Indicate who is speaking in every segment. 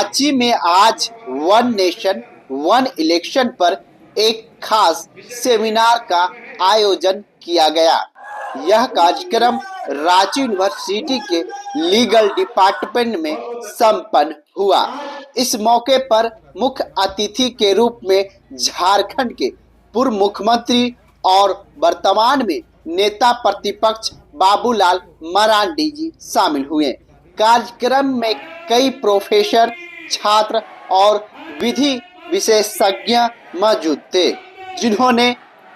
Speaker 1: रांची में आज one nation one election पर एक खास सेमिनार का आयोजन किया गया। यह कार्यक्रम रांची यूनिवर्सिटी के लीगल डिपार्टमेंट में संपन्न हुआ। इस मौके पर मुख्य अतिथि के रूप में झारखंड के पूर्व मुख्यमंत्री और वर्तमान में नेता प्रतिपक्ष बाबूलाल मरांडी जी शामिल हुए। कार्यक्रम में कई प्रोफेसर, छात्र और विधि विशेषज्ञ मौजूद थे, जिन्होंने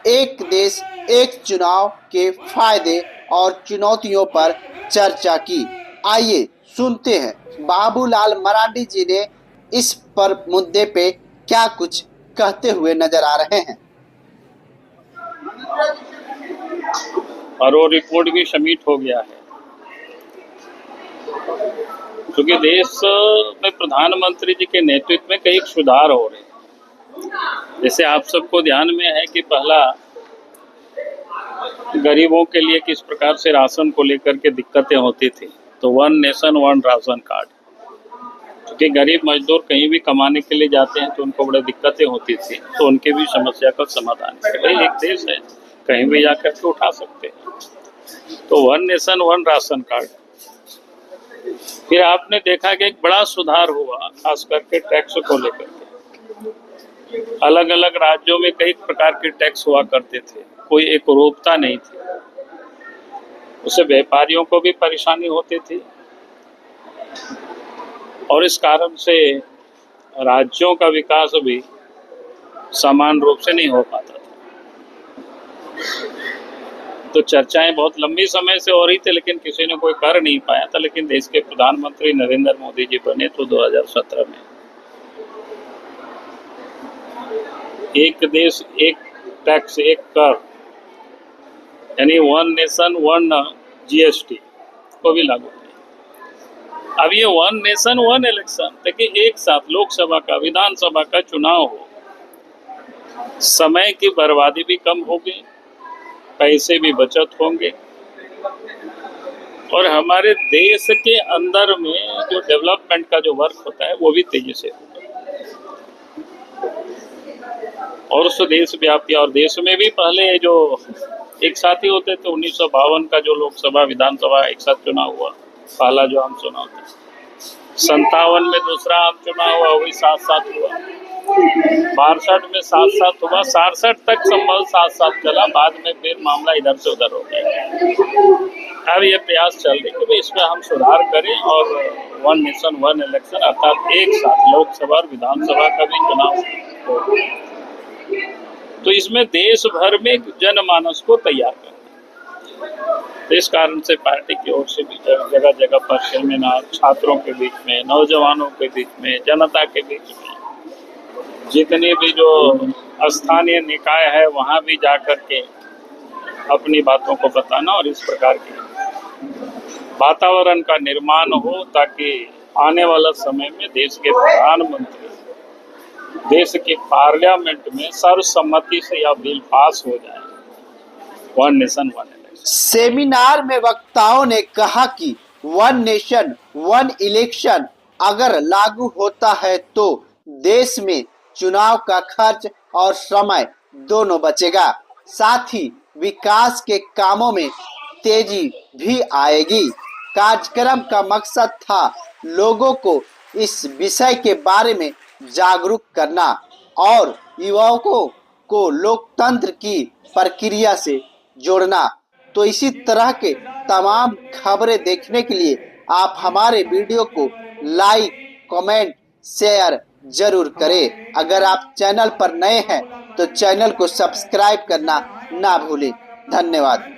Speaker 1: एक देश एक चुनाव के फायदे और चुनौतियों पर चर्चा की। आइए सुनते हैं बाबूलाल मरांडी जी ने इस पर मुद्दे पे क्या कुछ कहते हुए नजर आ रहे हैं।
Speaker 2: और वो रिपोर्ट भी सबमिट हो गया है, क्योंकि देश में प्रधानमंत्री जी के नेतृत्व में कई सुधार हो रहे हैं। जैसे आप सबको ध्यान में है कि पहला गरीबों के लिए किस प्रकार से राशन को लेकर के दिक्कतें होती थी, तो one nation one ration card, क्योंकि गरीब मजदूर कहीं भी कमाने के लिए जाते हैं तो उनको बड़ी दिक्कतें होती थी, तो उनके भी समस्या का समाधान है। भाई एक देश है, कहीं भी जाकर के उठा सकते हैं, तो one nation one ration card. फिर आपने देखा कि एक बड़ा सुधार हुआ, खास करके टैक्स को लेकर के। अलग अलग राज्यों में कई प्रकार के टैक्स हुआ करते थे, कोई एक रूपता नहीं थी, उससे व्यापारियों को भी परेशानी होती थी और इस कारण से राज्यों का विकास भी समान रूप से नहीं हो पाता था। तो चर्चाएं बहुत लंबी समय से हो रही थी, लेकिन किसी ने कोई कर नहीं पाया था। लेकिन देश के प्रधानमंत्री नरेंद्र मोदी जी बने तो 2017 में एक देश एक टैक्स एक कर, यानी वन नेशन वन जीएसटी को भी लागू किया। अब ये वन नेशन वन इलेक्शन, देखिए एक साथ लोकसभा का विधानसभा का चुनाव हो, समय की बर्बादी भी कम होगी, पैसे भी बचत होंगे और हमारे देश के अंदर में जो डेवलपमेंट का जो वर्क होता है वो भी तेजी से होगा और उस देश व्यापी। और देश में भी पहले जो एक साथ ही होते थे, 1952 का जो लोकसभा विधानसभा एक साथ चुनाव हुआ, पहला जो आम चुनाव था, 57 में दूसरा आम चुनाव हुआ, वही साथ साथ हुआ, 62 में साथ साथ हुआ, 67 तक संभव साथ साथ चला, बाद में फिर मामला इधर से उधर हो गया। अब ये प्रयास चल रही है कि इसमें हम सुधार करें और वन नेशन वन इलेक्शन अर्थात एक साथ लोकसभा और विधानसभा का भी चुनाव हो, तो इसमें देश भर में जनमानस को तैयार करना। तो इस कारण से पार्टी की ओर से भी जगह जगह पर सेमिनार, छात्रों के बीच में, नौजवानों के बीच में, जनता के बीच में, जितने भी जो स्थानीय निकाय है वहाँ भी जाकर के अपनी बातों को बताना और इस प्रकार के वातावरण का निर्माण हो, ताकि आने वाला समय में देश के प्रधानमंत्री देश के पार्लियामेंट में सर्वसम्मति से यह बिल पास हो जाए, one nation one election.
Speaker 1: Seminar में वक्ताओं ने कहा कि वन नेशन वन इलेक्शन अगर लागू होता है तो देश में चुनाव का खर्च और समय दोनों बचेगा, साथ ही विकास के कामों में तेजी भी आएगी। कार्यक्रम का मकसद था लोगों को इस विषय के बारे में जागरूक करना और युवाओं को लोकतंत्र की प्रक्रिया से जोड़ना। तो इसी तरह के तमाम खबरें देखने के लिए आप हमारे वीडियो को लाइक, कमेंट, शेयर जरूर करें। अगर आप चैनल पर नए हैं तो चैनल को सब्सक्राइब करना ना भूलें। धन्यवाद।